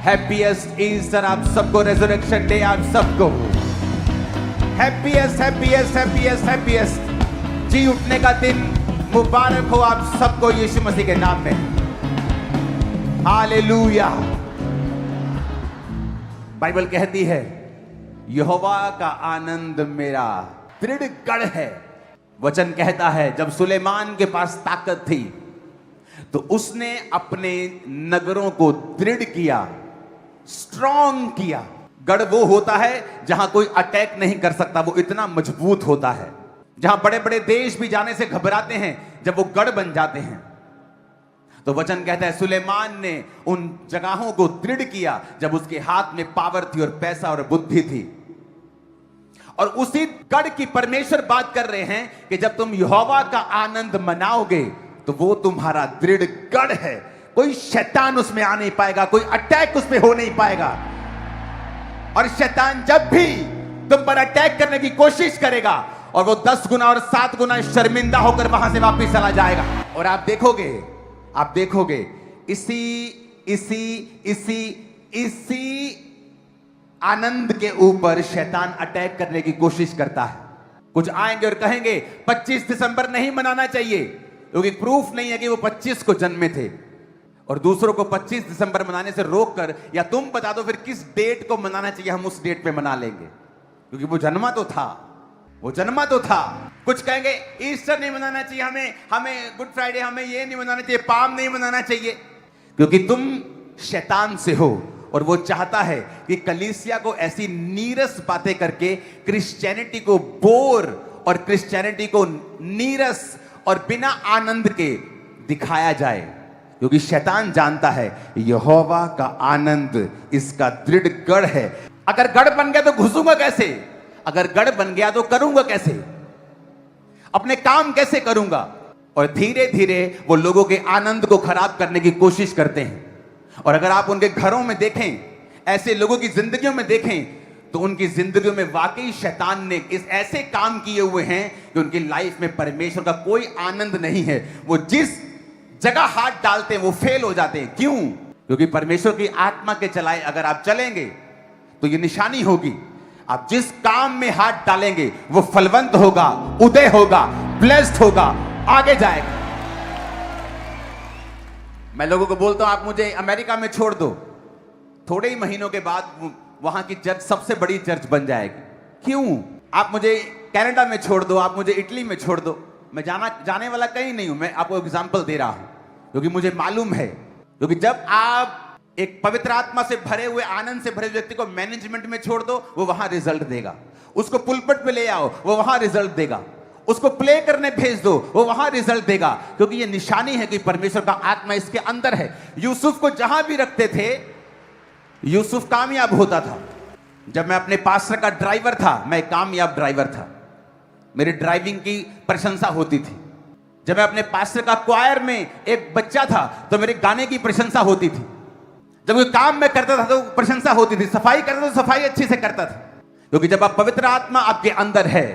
Happiest Easter आप सबको, resurrection day आप सबको, हैप्पीएस्ट हैप्पीएस्ट हैप्पीएस्ट हैप्पीएस्ट जी उठने का दिन मुबारक हो आप सबको यीशु मसीह के नाम में। हालेलुया। बाइबल कहती है यहोवा का आनंद मेरा दृढ़ गढ़ है। वचन कहता है जब सुलेमान के पास ताकत थी तो उसने अपने नगरों को दृढ़ किया, स्ट्रॉन्ग किया। गढ़ वो होता है जहां कोई अटैक नहीं कर सकता, वो इतना मजबूत होता है। जहां बड़े बड़े देश भी जाने से घबराते हैं, जब वो गढ़ बन जाते हैं। तो वचन कहता है सुलेमान ने उन जगहों को दृढ़ किया जब उसके हाथ में पावर थी और पैसा और बुद्धि थी। और उसी गढ़ की परमेश्वर बात कर रहे हैं कि जब तुम यहोवा का आनंद मनाओगे तो वो तुम्हारा दृढ़ गढ़ है। कोई शैतान उसमें आ नहीं पाएगा, कोई अटैक उसमें हो नहीं पाएगा। और शैतान जब भी तुम पर अटैक करने की कोशिश करेगा और वो 10 गुना और 7 गुना शर्मिंदा होकर वहां से वापस चला जाएगा। और आप देखोगे इसी इसी इसी इसी आनंद के ऊपर शैतान अटैक करने की कोशिश करता है। कुछ आएंगे और कहेंगे 25 दिसंबर नहीं मनाना चाहिए क्योंकि प्रूफ नहीं है कि वो 25 को जन्मे थे। और दूसरों को 25 दिसंबर मनाने से रोककर या तुम बता दो फिर किस डेट को मनाना चाहिए, हम उस डेट पे मना लेंगे क्योंकि वो जन्मा तो था। कुछ कहेंगे ईस्टर नहीं मनाना चाहिए, हमें गुड फ्राइडे, हमें ये नहीं मनाना चाहिए, पाम नहीं मनाना चाहिए क्योंकि तुम शैतान से हो और वो चाहता है कि कलीसिया को ऐसी नीरस बातें करके क्रिश्चियनिटी को बोर और क्रिश्चियनिटी को नीरस और बिना आनंद के दिखाया जाए। क्योंकि शैतान जानता है यहोवा का आनंद इसका दृढ़ गढ़ है। अगर गढ़ बन गया तो घुसूंगा कैसे, अगर गढ़ बन गया तो करूंगा कैसे, अपने काम कैसे करूंगा। और धीरे धीरे वो लोगों के आनंद को खराब करने की कोशिश करते हैं। और अगर आप उनके घरों में देखें, ऐसे लोगों की जिंदगियों में देखें तो उनकी जिंदगियों में वाकई शैतान ने इस ऐसे काम किए हुए हैं कि उनकी लाइफ में परमेश्वर का कोई आनंद नहीं है। वो जिस जगह हाथ डालते हैं वो फेल हो जाते हैं। क्यों? क्योंकि परमेश्वर की आत्मा के चलाए अगर आप चलेंगे तो ये निशानी होगी, आप जिस काम में हाथ डालेंगे वो फलवंत होगा, उदय होगा, ब्लेस्ड होगा, आगे जाएगा। मैं लोगों को बोलता हूं आप मुझे अमेरिका में छोड़ दो, थोड़े ही महीनों के बाद वहां की चर्च सबसे बड़ी चर्च बन जाएगी। क्यों? आप मुझे कनाडा में छोड़ दो, आप मुझे इटली में छोड़ दो, मैं जाने वाला कहीं नहीं हूं। मैं आपको एग्जांपल दे रहा हूं क्योंकि मुझे मालूम है। क्योंकि जब आप एक पवित्र आत्मा से भरे हुए, आनंद से भरे व्यक्ति को मैनेजमेंट में छोड़ दो, वो वहां रिजल्ट देगा। उसको पुलपट पे ले आओ, वो वहां रिजल्ट देगा। उसको प्ले करने भेज दो, वो वहां रिजल्ट देगा। क्योंकि ये निशानी है कि परमेश्वर का आत्मा इसके अंदर है। यूसुफ को जहां भी रखते थे यूसुफ कामयाब होता था। जब मैं अपने पास्टर का ड्राइवर था, मैं कामयाब ड्राइवर था, मेरी ड्राइविंग की प्रशंसा होती थी। जब मैं अपने पास्टर का क्वायर में एक बच्चा था तो मेरे गाने की प्रशंसा होती थी। जब कोई काम में करता था तो प्रशंसा होती थी, सफाई करता था तो सफाई अच्छी से करता था। क्योंकि जब आप पवित्र आत्मा आपके अंदर है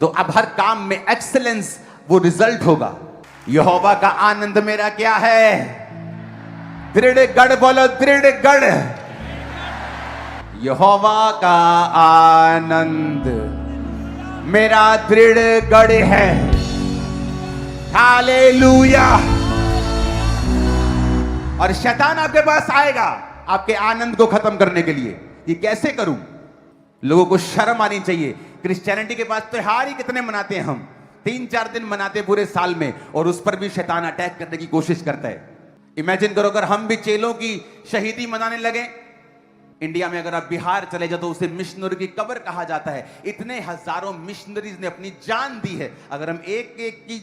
तो अब हर काम में एक्सीलेंस, वो रिजल्ट होगा। यहोवा का आनंद मेरा क्या है? दृढ़ गढ़, बोलो दृढ़ गढ़। यहोवा का आनंद मेरा दृढ़ गढ़ है। हालेलुया। और शैतान आपके पास आएगा आपके आनंद को खत्म करने के लिए। ये कैसे करूं? लोगों को शर्म आनी चाहिए। क्रिश्चियनिटी के पास त्योहार ही कितने मनाते हैं हम, 3-4 दिन मनाते पूरे साल में, और उस पर भी शैतान अटैक करने की कोशिश करता है। इमेजिन करो अगर हम भी चेलों की शहीदी मनाने लगे। इंडिया में अगर आप बिहार चले जाओ तो उसे मिशनरी की कब्र कहा जाता है। इतने हजारों मिशनरीज ने अपनी जान दी है। अगर हम एक एक की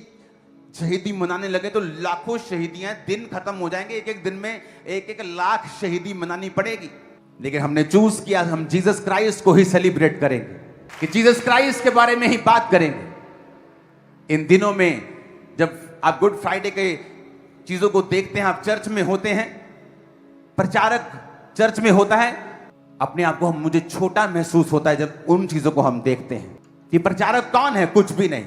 शहीदी मनाने लगे तो लाखों शहीदियां, दिन खत्म हो जाएंगे। एक एक दिन में 1-1 लाख शहीदी मनानी पड़ेगी। लेकिन हमने चूज किया हम जीसस क्राइस्ट को ही सेलिब्रेट करेंगे, कि जीसस क्राइस्ट के बारे में ही बात करेंगे। इन दिनों में जब आप गुड फ्राइडे के चीजों को देखते हैं, आप चर्च में होते हैं, प्रचारक चर्च में होता है, अपने आप को मुझे छोटा महसूस होता है जब उन चीजों को हम देखते हैं कि प्रचारक कौन है? कुछ भी नहीं।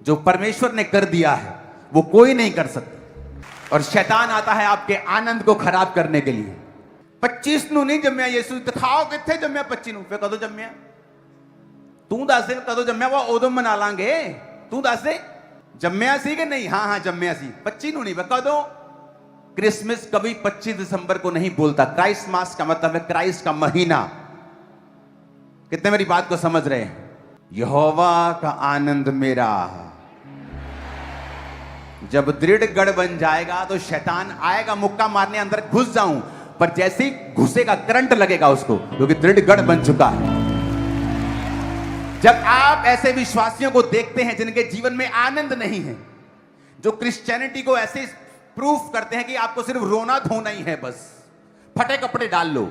जो परमेश्वर ने कर दिया है वो कोई नहीं कर सकता। और शैतान आता है आपके आनंद को खराब करने के लिए। 25 ਨੂੰ ਨਹੀਂ ਜੰਮਿਆ ਯਿਸੂ, ਦਿਖਾਓ ਕਿੱਥੇ ਜੰਮਿਆ 25 ਨੂੰ। ਫਿਰ ਕਦੋਂ ਜੰਮਿਆ ਤੂੰ ਦੱਸ ਦੇ, ਕਦੋਂ ਜੰਮਿਆ ਵਾ ਉਦੋਂ ਮਨਾ ਲਾਂਗੇ। ਤੂੰ ਦੱਸ ਦੇ ਜੰਮਿਆ ਸੀ कि नहीं? हाँ हाँ जम्मिया सी, 25 ਨੂੰ नहीं। कदों? क्रिसमस कभी 25 दिसंबर को नहीं बोलता। क्राइस्ट मास का मतलब है क्राइस्ट का महीना। कितने मेरी बात को समझ रहे हैं? यहोवा का आनंद मेरा। जब दृढ़ गढ़ बन जाएगा तो शैतान आएगा मुक्का मारने, अंदर घुस जाऊं, पर जैसे ही घुसेगा करंट लगेगा उसको, क्योंकि दृढ़ गढ़ बन चुका है। जब आप ऐसे विश्वासियों को देखते हैं जिनके जीवन में आनंद नहीं है, जो क्रिश्चियनिटी को ऐसे प्रूफ करते हैं कि आपको सिर्फ रोना धोना ही है, बस फटे कपड़े डाल लो।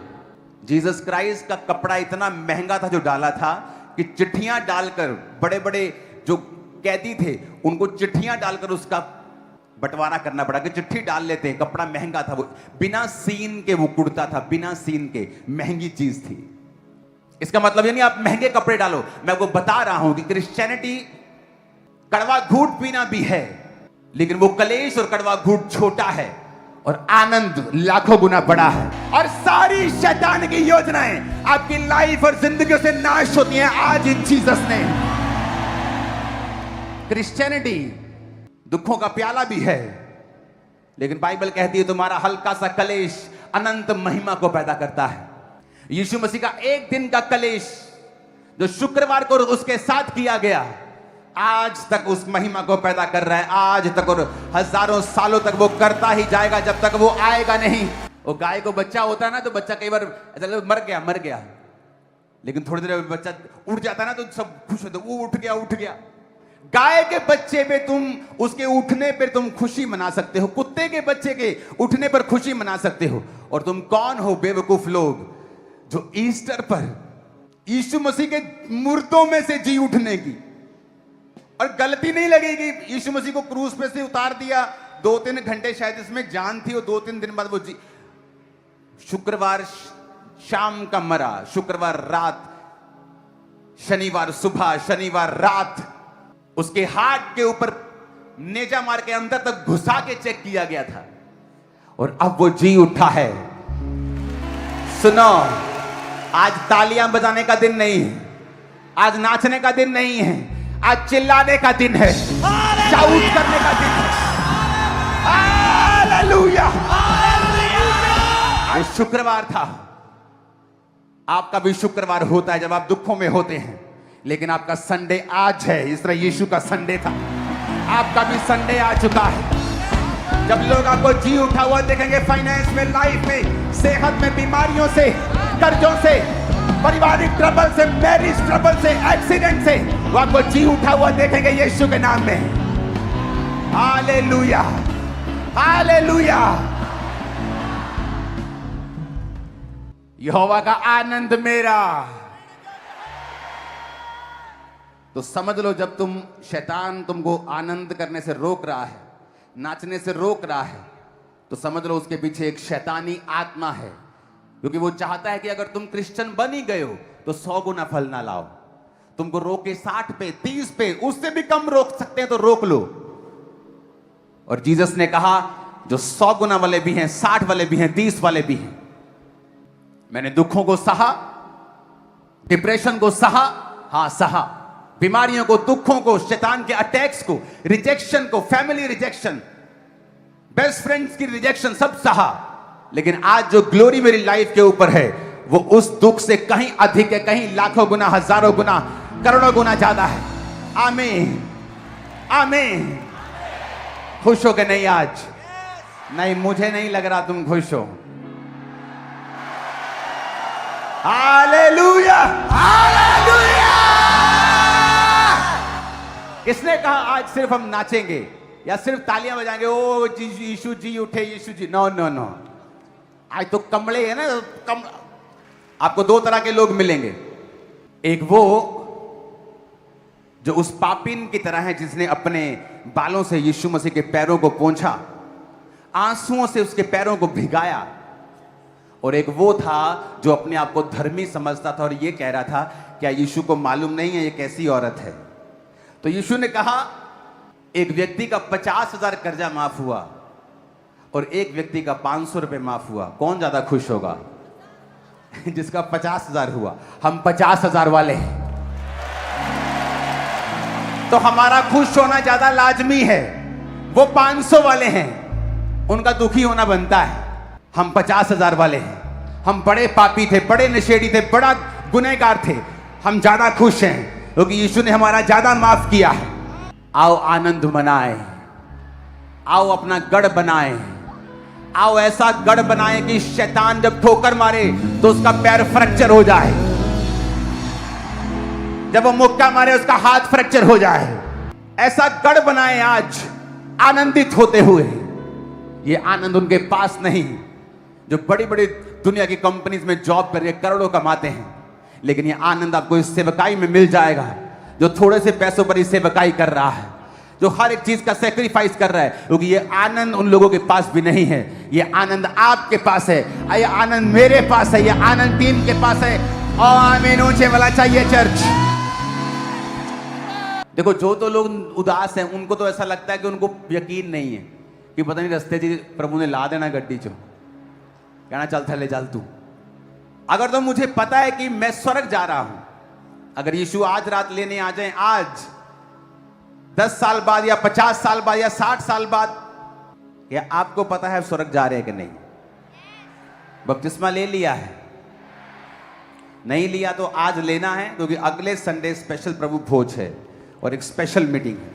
जीसस क्राइस्ट का कपड़ा इतना महंगा था जो डाला था कि चिट्ठियां डालकर, बड़े बड़े जो कैदी थे उनको चिट्ठियां डालकर उसका बंटवारा करना पड़ा कि चिट्ठी डाल लेते हैं। कपड़ा महंगा था, वो बिना सीन के वो कुर्ता था, बिना सीन के, महंगी चीज थी। इसका मतलब ये नहीं आप महंगे कपड़े डालो। मैं आपको बता रहा हूं कि क्रिश्चियनिटी कड़वा घूंट पीना भी है, लेकिन वो कलेश और कड़वा घूंट छोटा है और आनंद लाखों गुना बड़ा है। और सारी शैतान की योजनाएं आपकी लाइफ और जिंदगी से नाश होती हैं आज इन जीसस ने। क्रिश्चियनिटी दुखों का प्याला भी है, लेकिन बाइबल कहती है तुम्हारा हल्का सा कलेश अनंत महिमा को पैदा करता है। यीशु मसीह का एक दिन का कलेश जो शुक्रवार को उसके साथ किया गया, आज तक उस महिमा को पैदा कर रहा है। आज तक और हजारों सालों तक वो करता ही जाएगा, जब तक वो आएगा नहीं। वो गाय को बच्चा होता है ना, तो बच्चा कई बार ऐसा मर गया, लेकिन थोड़ी देर में बच्चा उठ जाता है ना, तो सब खुश होते, वो उठ गया। गाय के बच्चे पे तुम, उसके उठने पर तुम खुशी मना सकते हो, कुत्ते के बच्चे के उठने पर खुशी मना सकते हो। और तुम कौन हो बेवकूफ लोग जो ईस्टर पर यीशु मसीह के मुर्दों में से जी उठने की, और गलती नहीं लगेगी। यीशु मसीह को क्रूस पे से उतार दिया, 2-3 घंटे शायद इसमें जान थी, और 2-3 दिन बाद वो जी, शुक्रवार शाम का मरा, शुक्रवार रात, शनिवार सुबह, शनिवार रात उसके हाथ के ऊपर नेजा मार के अंदर तक घुसा के चेक किया गया था, और अब वो जी उठा है। सुनो, आज तालियां बजाने का दिन नहीं है, आज नाचने का दिन नहीं है, आज चिल्लाने का दिन है, शाउट करने का दिन है। हालेलुया! आज शुक्रवार था, आपका भी शुक्रवार होता है जब आप दुखों में होते हैं, लेकिन आपका संडे आज है। इस तरह यीशु का संडे था, आपका भी संडे आ चुका है। जब लोग आपको जी उठा हुआ देखेंगे, फाइनेंस में, लाइफ में, सेहत में, बीमारियों से, कर्जों से, पारिवारिक ट्रबल से, मैरिज ट्रबल से, एक्सीडेंट से, वो आपको जी उठा हुआ देखेंगे यीशु के नाम में। हालेलुया! हालेलुया! यहोवा का आनंद मेरा। तो समझ लो, जब तुम, शैतान तुमको आनंद करने से रोक रहा है, नाचने से रोक रहा है, तो समझ लो उसके पीछे एक शैतानी आत्मा है, क्योंकि वो चाहता है कि अगर तुम क्रिश्चियन बन ही गए हो तो 100 गुना फल ना लाओ। तुमको रोके 60 पे, 30 पे, उससे भी कम रोक सकते हैं तो रोक लो। और जीसस ने कहा जो 100 गुना वाले भी हैं, 60 वाले भी हैं, 30 वाले भी हैं। मैंने दुखों को सहा, डिप्रेशन को सहा, हां सहा, बीमारियों को, दुखों को, शैतान के अटैक्स को, रिजेक्शन को, फैमिली रिजेक्शन, बेस्ट फ्रेंड्स की रिजेक्शन, सब सहा। लेकिन आज जो ग्लोरी मेरी लाइफ के ऊपर है, वो उस दुख से कहीं अधिक है, कहीं लाखों गुना, हजारों गुना, करोड़ों गुना ज्यादा है। आमीन, आमीन। खुश हो के नहीं आज? नहीं, मुझे नहीं लग रहा तुम खुश हो। हालेलुया! हालेलुया! किसने कहा आज सिर्फ हम नाचेंगे या सिर्फ तालियां बजाएंगे, ओ यीशु जी उठे, Yeshu ji? No no no. आज तो कमले है ना, आपको 2 तरह के लोग मिलेंगे। एक वो जो उस पापिन की तरह है जिसने अपने बालों से यीशु मसीह के पैरों को पोंछा, आंसुओं से उसके पैरों को भिगाया। और एक वो था जो अपने आप को धर्मी समझता था और ये कह रहा था, क्या यीशु को मालूम नहीं है ये कैसी औरत है? तो यीशु ने कहा, एक व्यक्ति का 50,000 कर्जा माफ हुआ और एक व्यक्ति का 500 रुपए माफ हुआ, कौन ज्यादा खुश होगा? जिसका 50,000 हुआ, हम 50,000 वाले हैं। तो हमारा खुश होना ज्यादा लाजमी है। वो 500 वाले हैं, उनका दुखी होना बनता है। हम 50,000 वाले हैं, हम बड़े पापी थे, बड़े नशेड़ी थे, बड़ा गुनहगार थे, हम ज्यादा खुश हैं क्योंकि यीशु ने हमारा ज्यादा माफ किया है। आओ आनंद मनाए, आओ अपना गढ़ बनाए, आओ ऐसा गढ़ बनाए कि शैतान जब ठोकर मारे तो उसका पैर फ्रैक्चर हो जाए, जब वो मुक्का मारे उसका हाथ फ्रैक्चर हो जाए। ऐसा गढ़ बनाए आज आनंदित होते हुए। ये आनंद उनके पास नहीं जो बड़ी बड़ी दुनिया की कंपनीज में जॉब करके करोड़ों कमाते हैं, लेकिन ये आनंद आपको इस सेवकाई में मिल जाएगा जो थोड़े से पैसों पर इस सेवकाई कर रहा है, जो हर एक चीज का सेक्रीफाइस कर रहा है, क्योंकि ये आनंद उन लोगों के पास भी नहीं है। ये आनंद आपके पास है, ये आनंद मेरे पास है, ये आनंद टीम के पास है। और आमीन ऊंचे वाला चाहिए चर्च। देखो, जो तो लोग उदास हैं उनको तो ऐसा लगता है कि उनको यकीन नहीं है कि पता नहीं रास्ते जी प्रभु ने ला देना गड्डी चो, कहना चल थले चल तू। अगर तो मुझे पता है कि मैं स्वर्ग जा रहा हूं, अगर यीशु आज रात लेने आ जाए, आज 10 साल बाद या 50 साल बाद या 60 साल बाद, क्या आपको पता है स्वर्ग जा रहे हैं कि नहीं? बपतिस्मा ले लिया है? नहीं लिया तो आज लेना है, क्योंकि अगले संडे स्पेशल प्रभु भोज है और एक स्पेशल मीटिंग है।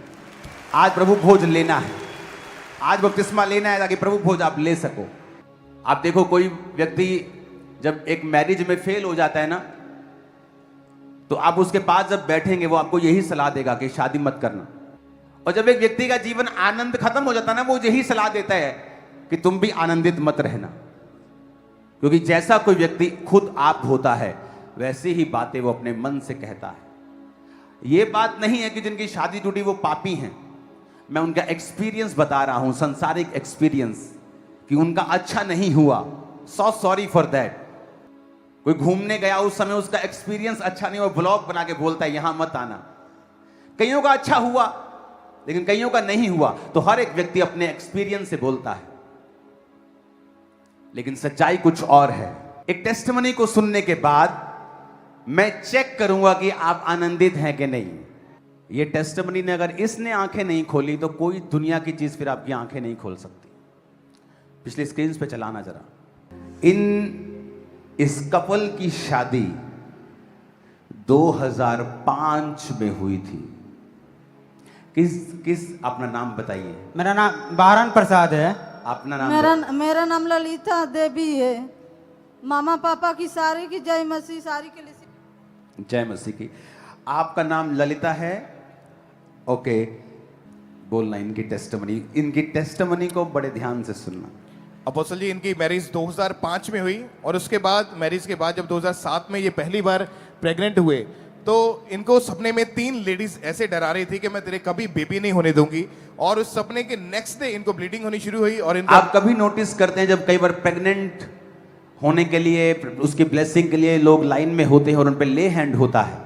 आज प्रभु भोज लेना है, आज बपतिस्मा लेना है ताकि प्रभु भोज आप ले सको। आप देखो, कोई व्यक्ति जब एक मैरिज में फेल हो जाता है ना, तो आप उसके पास जब बैठेंगे वो आपको यही सलाह देगा कि शादी मत करना। और जब एक व्यक्ति का जीवन आनंद खत्म हो जाता है ना, वो यही सलाह देता है कि तुम भी आनंदित मत रहना, क्योंकि जैसा कोई व्यक्ति खुद आप होता है वैसी ही बातें वो अपने मन से कहता है। ये बात नहीं है कि जिनकी शादी टूटी वो पापी हैं, मैं उनका एक्सपीरियंस बता रहा हूं, संसारिक एक्सपीरियंस, कि उनका अच्छा नहीं हुआ। So sorry for that. कोई घूमने गया, उस समय उसका एक्सपीरियंस अच्छा नहीं हुआ, ब्लॉग बना के बोलता है यहां मत आना। कईयों का अच्छा हुआ लेकिन कईयों का नहीं हुआ, तो हर एक व्यक्ति अपने एक्सपीरियंस से बोलता है, लेकिन सच्चाई कुछ और है। एक टेस्टिमनी को सुनने के बाद मैं चेक करूंगा कि आप आनंदित हैं कि नहीं। ये टेस्टिमनी ने अगर इसने आंखें नहीं खोली तो कोई दुनिया की चीज फिर आपकी आंखें नहीं खोल सकती। पिछले स्क्रीन पे चलाना जरा। इस कपल की शादी 2005 में हुई थी। किस अपना नाम बताइए। मेरा नाम बहरान प्रसाद है। अपना नाम? मेरा नाम ललिता देवी है। मामा पापा की सारी की जय मसीह, सारी के लिए जय मसीह की। आपका नाम ललिता है? ओके, बोलना इनकी टेस्टिमनी को बड़े ध्यान से सुनना। अपोस्टल जी, इनकी मैरिज 2005 में हुई और उसके बाद मैरिज के बाद जब 2007 में ये पहली बार प्रेग्नेंट हुए तो इनको सपने में 3 लेडीज ऐसे डरा रही थी कि मैं तेरे कभी बेबी नहीं होने दूंगी, और उस सपने के नेक्स्ट डे इनको ब्लीडिंग होनी शुरू हुई। और इनको आप कभी नोटिस करते हैं जब कई बार प्रेग्नेंट होने के लिए, उसकी ब्लेसिंग के लिए लोग लाइन में होते हैं और उन पे ले हैंड होता है,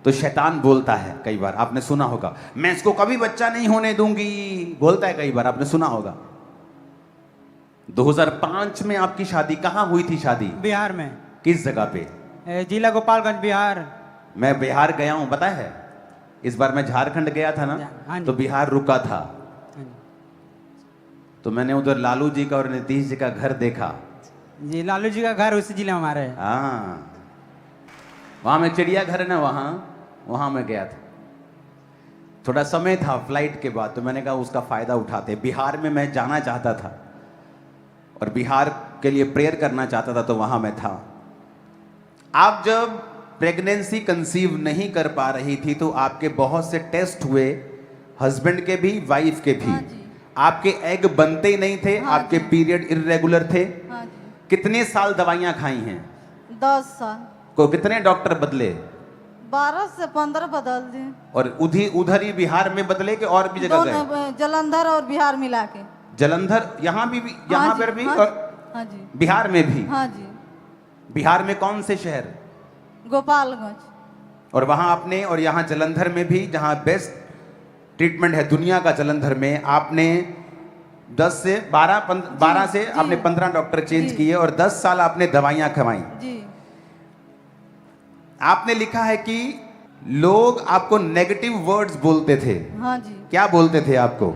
तो शैतान बोलता है, कई बार आपने सुना होगा, मैं इसको कभी बच्चा नहीं होने दूंगी, बोलता है, कई बार आपने सुना होगा। 2005 में आपकी शादी कहाँ हुई थी? शादी बिहार में। किस जगह पे? जिला गोपालगंज, बिहार। मैं बिहार गया हूं, पता है। इस बार मैं झारखंड गया था ना, तो बिहार रुका था, तो मैंने उधर लालू जी का और नीतीश जी का घर देखा। जी, लालू जी का घर उसी जिले में हमारे है। हाँ, वहां में चिड़ियाघर है ना, वहां मैं गया था। थोड़ा समय था फ्लाइट के बाद, तो मैंने कहा उसका फायदा उठाते। बिहार में मैं जाना चाहता था और बिहार के लिए प्रेयर करना चाहता था, तो वहां मैं था। आप जब प्रेगनेंसी कंसीव नहीं कर पा रही थी तो आपके बहुत से टेस्ट हुए, हस्बैंड के भी, वाइफ के भी। आपके एग बनते ही नहीं थे। आपके पीरियड इर्रेगुलर थे। कितने साल दवाइयां खाई हैं? 10 साल। को कितने डॉक्टर बदले? 12 से 15 बदल दिए। और उधर ही बिहार में बदले कि और भी जगह गए? जलंधर और बिहार मिला के। जलंधर यहाँ भी यहाँ पर भी और बिहार में भी? हाँ जी। बिहार में कौन से शहर? गोपालगंज। और वहां आपने, और यहाँ जलंधर में भी, जहां बेस्ट ट्रीटमेंट है दुनिया का, जलंधर में आपने 10 से 12 से आपने 15 डॉक्टर चेंज किए और 10 साल आपने दवाइयां खवाई। जी। आपने लिखा है कि लोग आपको नेगेटिव वर्ड्स बोलते थे। हाँ जी, क्या बोलते थे आपको?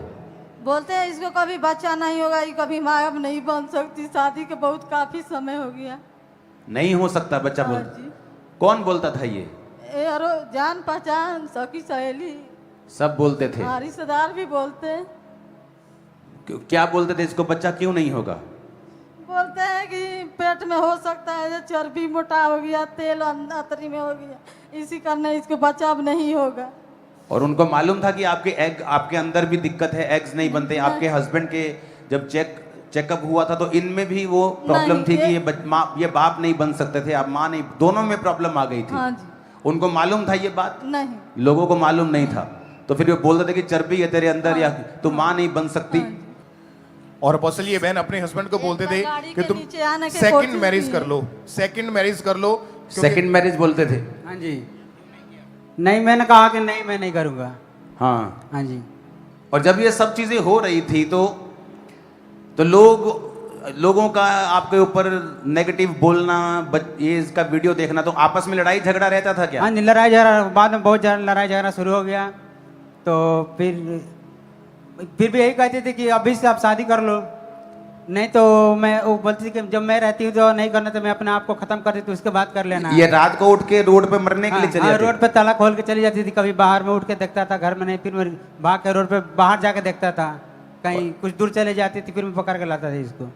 बोलते हैं इसको कभी बच्चा नहीं होगा, ये कभी माँ अब नहीं बन सकती, शादी के बहुत काफी समय हो गया। नहीं हो सकता बच्चा हाँ बोल। जी, कौन बोलता था ये? अरो जान पहचान सखी सहेली, सब बोलते थे। हाँ, रिश्तेदार भी बोलते हैं। क्या बोलते थे? इसको बच्चा क्यों नहीं होगा? बोलते हैं कि पेट में हो सकता है, जो चर्बी मोटा हो गया, तेल अतरी में हो गया, इसी करने इसको बच्चा अब नहीं होगा। और उनको मालूम था कि आपके एग, आपके अंदर भी दिक्कत है, एग्स नहीं बनते। आपके हस्बैंड के जब चेकअप हुआ था तो इनमें भी वो प्रॉब्लम नहीं, थी कि ये बाप नहीं बन सकते थे, आप माँ नहीं, दोनों में प्रॉब्लम आ गई थी। हाँ जी, उनको मालूम था ये बात? नहीं, लोगों को मालूम नहीं था, तो फिर वो बोलते थे कि चर्बी है तेरे अंदर, या तू माँ नहीं बन सकती। हाँ जी। और अपोस्टल ये बहन अपने हस्बैंड को बोलते थे गाड़ी कि के तुम नीचे आने की सेकंड कोशिश मैरिज की कर है। लो, सेकंड मैरिज कर लो। सेकंड मैरिज बोलते थे। हाँ जी, नहीं मैंने कहा कि नहीं मैं नहीं करूँगा। हाँ। हाँ जी, और जब ये सब चीजें हो रही थी तो लोगों का आपके ऊपर नेगेटिव बोलना, ये इसका वीडियो देखना, तो आपस में लड़ाई झगड़ा रहता था क्या? हाँ जी, लड़ाई झगड़ा बाद में बहुत ज़्यादा लड़ाई झगड़ा शुरू हो गया। तो फिर भी यही कहते थे कि अभी से आप शादी कर लो, नहीं तो मैं, वो बोलती थी कि जब मैं रहती हूँ तो नहीं करना, तो मैं अपने आप को खत्म कर देती हूँ, उसके बाद कर लेना। ये रात को उठ के रोड पे मरने के लिए चली जाती? रोड पे ताला खोल के चली जाती थी, कभी बाहर में उठ के देखता था, घर में नहीं, फिर मैं भाग के रोड पे बाहर जाके देखता था, कहीं कुछ दूर चले जाती थी, फिर मैं पकड़ के लाता था इसको।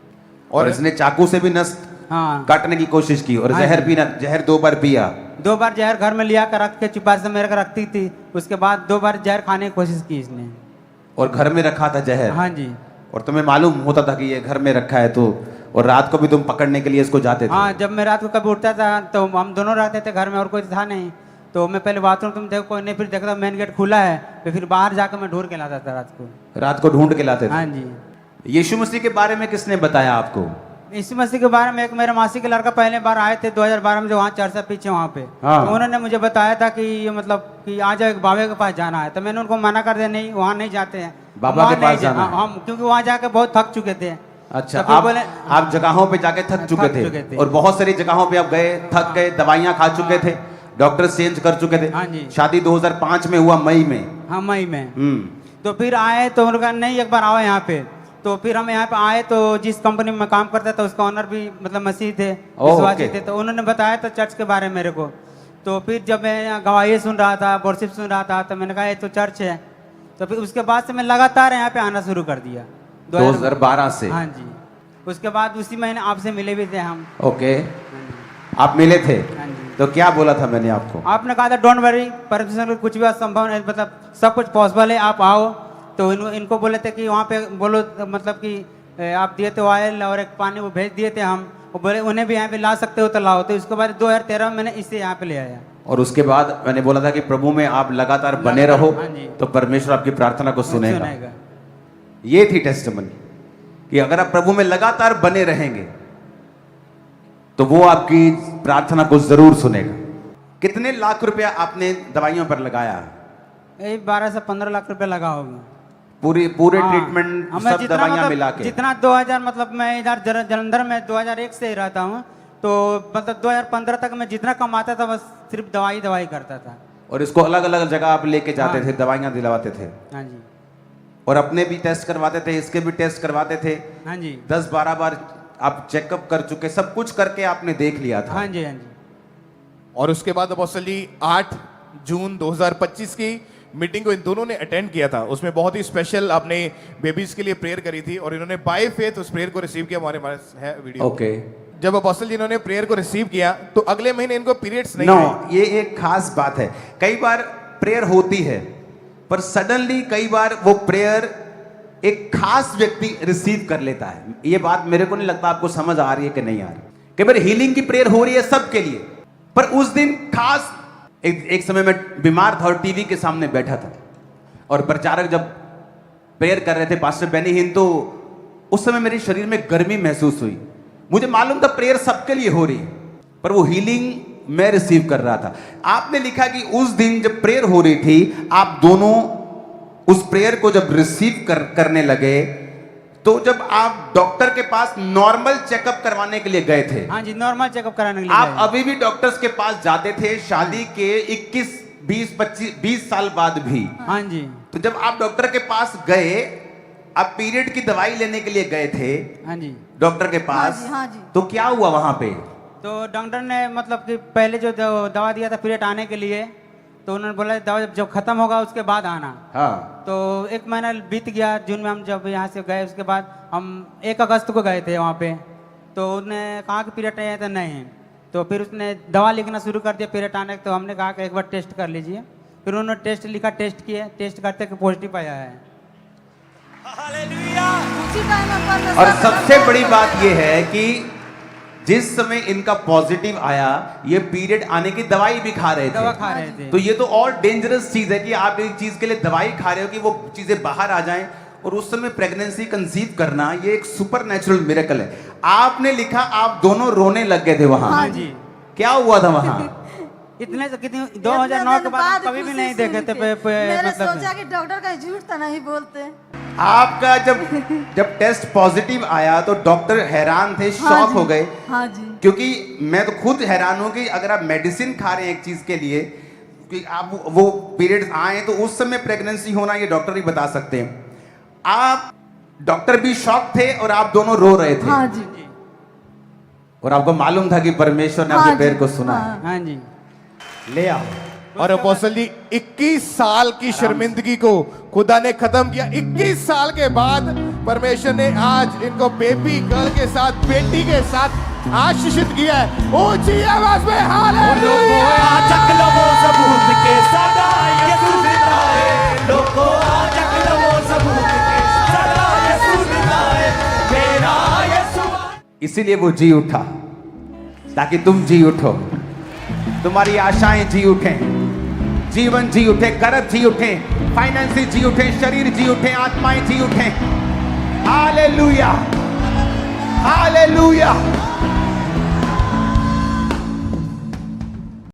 और इसने चाकू से भी नस हाँ, काटने की कोशिश की, और हाँ जहर जी। पीना, जहर 2 बार पिया। 2 बार जहर घर में लिया कर रख के चुपा से मेरे को रखती थी, उसके बाद 2 बार जहर खाने की कोशिश की इसने। और घर में रखा था जहर? हाँ जी, और तुम्हें मालूम होता था कि ये घर में रखा है, तो और रात को भी तुम पकड़ने के लिए इसको जाते थे? हाँ, जब मैं रात को कभी उठता था तो हम दोनों रहते थे घर में, और कोई था नहीं, तो मैं पहले बाथरूम तुम देखो कोई नहीं, फिर देखता मेन गेट खुला है, तो फिर बाहर जाकर मैं ढूंढ के लाता था रात को। रात को ढूंढ के लाते थे? हाँ जी। यीशु मसीह के बारे में किसने बताया आपको? यीशु मसीह के बारे में एक मेरे मासी के लड़का पहले बार आए थे 2012 में, जो वहाँ चर्चा पीछे वहाँ पे, हाँ। तो उन्होंने मुझे बताया था कि ये मतलब कि आ जाओ, एक बाबा के पास जाना है, तो मैंने उनको मना कर दिया, नहीं वहाँ नहीं जाते हैं, बाबा वहाँ के पास नहीं जाना है? हम क्योंकि वहाँ जाके बहुत थक चुके थे। अच्छा, तो फिर बोले आप जगहों पे जाके थक चुके थे, और बहुत सारी जगहों पे आप गए, थक गए, दवाइयां खा चुके थे, डॉक्टर चेंज कर चुके थे। हाँ जी। शादी 2005 में हुआ, मई में। हाँ, मई में। हम्म। तो फिर आए तो उन्होंने कहा नहीं एक बार आओ यहाँ पे, तो फिर हम यहाँ पे आए, तो जिस कंपनी में मैं काम करता था उसका ओनर भी मतलब मसीह थे, विश्वासी थे, तो उन्होंने बताया था चर्च के बारे में मेरे को। तो फिर जब मैं यहाँ गवाही सुन रहा था, वर्शिप सुन रहा था, तो मैंने कहा ये तो चर्च है, तो फिर उसके बाद से मैं लगातार यहाँ पे आना शुरू कर दिया 2012 से? हाँ जी, उसके बाद उसी महीने आपसे मिले भी थे हम। ओके, आप मिले थे? हाँ जी। तो क्या बोला था मैंने आपको? आपने कहा था डोंट वरी, परमेश्वर कुछ भी असंभव नहीं, मतलब सब कुछ पॉसिबल है, आप आओ। तो इनको बोले थे कि वहाँ पे बोलो, मतलब कि आप दिए थे ऑयल और एक पानी, वो भेज दिए थे हम, वो बोले उन्हें भी यहाँ पे ला सकते हो तो लाओ। तो इसके बाद 2013 में मैंने इसे यहाँ पे ले आया। और उसके बाद मैंने बोला था कि प्रभु में आप लगातार बने रहो, हाँ जी। तो परमेश्वर आपकी प्रार्थना को सुनेगा। सुनेगा। ये थी टेस्टिमनी कि अगर आप प्रभु में लगातार बने रहेंगे तो वो आपकी प्रार्थना को जरूर सुनेगा। कितने लाख रुपया आपने दवाइयों पर लगाया? 12 से 15 लाख रुपए लगा होगा। पूरे हाँ। ट्रीटमेंट, हमें सब जितना दवाइयां मतलब मिला के? जितना 2000, मतलब मैं इधर जलंधर में 2001 से ही रहता हूँ, तो मतलब 2015 तक मैं जितना कमाता था बस सिर्फ दवाई करता था। और इसको अलग अलग जगह आप लेके जाते हाँ। थे, दवाइयां दिलवाते थे? हाँ जी। और अपने भी टेस्ट करवाते थे, इसके भी टेस्ट करवाते थे? हाँ जी। 10-12 बार आप चेकअप कर चुके, सब कुछ करके आपने देख लिया था? हाँ जी। हाँ जी। और उसके बाद अपोस्टल जी 8 जून 2025 की मीटिंग को इन दोनों ने अटेंड किया था। उसमें बहुत ही स्पेशल आपने बेबीज के लिए प्रेयर करी थी, और इन्होंने बाय फेथ उस प्रेयर को रिसीव किया। हमारे पास है वीडियो। ओके। जब अपोस्टल जी इन्होंने प्रेयर को रिसीव किया तो अगले महीने इनको पीरियड्स नहीं नो, आए। ये एक खास बात है। कई बार प्रेयर होती है, पर सडनली कई बार वो प्रेयर एक खास व्यक्ति रिसीव कर लेता है। ये बात मेरे को नहीं लगता आपको समझ आ रही है कि नहीं आ रही। कई बार हीलिंग की प्रेयर हो रही है सबके लिए, पर उस दिन खास एक समय में बीमार था और टीवी के सामने बैठा था, और प्रचारक जब प्रेयर कर रहे थे, पास्टर बेनी हिन, तो उस समय मेरे शरीर में गर्मी महसूस हुई। मुझे मालूम था प्रेयर सबके लिए हो रही है, पर वो हीलिंग मैं रिसीव कर रहा था। आपने लिखा कि उस दिन जब प्रेयर हो रही थी, आप दोनों उस प्रेयर को जब रिसीव करने लगे, तो जब आप डॉक्टर के पास नॉर्मल चेकअप करवाने के लिए गए थे, हाँ जी, नॉर्मल चेकअप कराने के लिए आप गए। अभी भी डॉक्टर्स के पास जाते थे शादी के 21, 20, 25, 20 साल बाद भी? हाँ जी। तो जब आप डॉक्टर के पास गए, आप पीरियड की दवाई लेने के लिए गए थे हाँ जी। डॉक्टर के पास, हाँ जी। तो क्या हुआ वहां पे? तो डॉक्टर ने मतलब कि पहले जो दवा दिया था पीरियड आने के लिए, तो उन्होंने बोला दवा जब खत्म होगा उसके बाद आना। हाँ। तो 1 महीना बीत गया, जून में हम जब यहाँ से गए उसके बाद हम 1 अगस्त को गए थे वहाँ पे। तो उसने कहा कि पीरियड नहीं है, तो नहीं। तो फिर उसने दवा लिखना शुरू कर दिया पीरियड आने, तो हमने कहा कि एक बार टेस्ट कर लीजिए। फिर उन्होंने टेस्ट लिखा, टेस्ट किए, टेस्ट करते कि पॉजिटिव आया है। उसी टाइम हम पर और सबसे बड़ी बात यह है कि जिस समय इनका पॉजिटिव आया, ये पीरियड आने की दवाई भी खा रहे दवा थे। खा रहे थे। तो ये तो और डेंजरस चीज है कि आप एक चीज के लिए दवाई खा रहे हो कि वो चीजें बाहर आ जाएं, और उस समय प्रेगनेंसी कंसीव करना ये एक सुपर नेचुरल मिरेकल है। आपने लिखा आप दोनों रोने लग गए थे वहां। हाँ जी। क्या हुआ था वहां? इतने से कितनी 2009 के बाद हम कभी भी नहीं देखे थे मैंने मतलब सोचा कि डॉक्टर का झूठ तो नहीं बोलते। आपका जब टेस्ट पॉजिटिव आया तो डॉक्टर हैरान थे, शॉक हो गए। हाँ जी। क्योंकि मैं तो खुद हैरान हूं कि अगर आप मेडिसिन खा रहे हैं एक चीज के लिए कि आप वो पीरियड्स आए तो उस समय प्रेगनेंसी होना ये डॉक्टर ही बता सकते हैं। आप डॉक्टर भी शॉक थे और आप दोनों रो रहे थे। हाँ जी। और आपको मालूम था कि परमेश्वर ने हाँ आपके जी, पैर को सुना है। हाँ। हाँ जी। ले आओ। और अपोस्टल जी 21 साल की शर्मिंदगी को खुदा ने खत्म किया। 21 साल के बाद परमेश्वर ने आज इनको बेबी गर्ल के साथ, बेटी के साथ आशीषित किया है। ऊंची आवाज में हालेलुया। इसीलिए वो जी उठा ताकि तुम जी उठो, तुम्हारी आशाएं जी उठें, जीवन जी उठे, कर्ज जी उठे, फाइनेंस जी उठे, शरीर जी उठे, आत्माएं जी उठे। Hallelujah, hallelujah.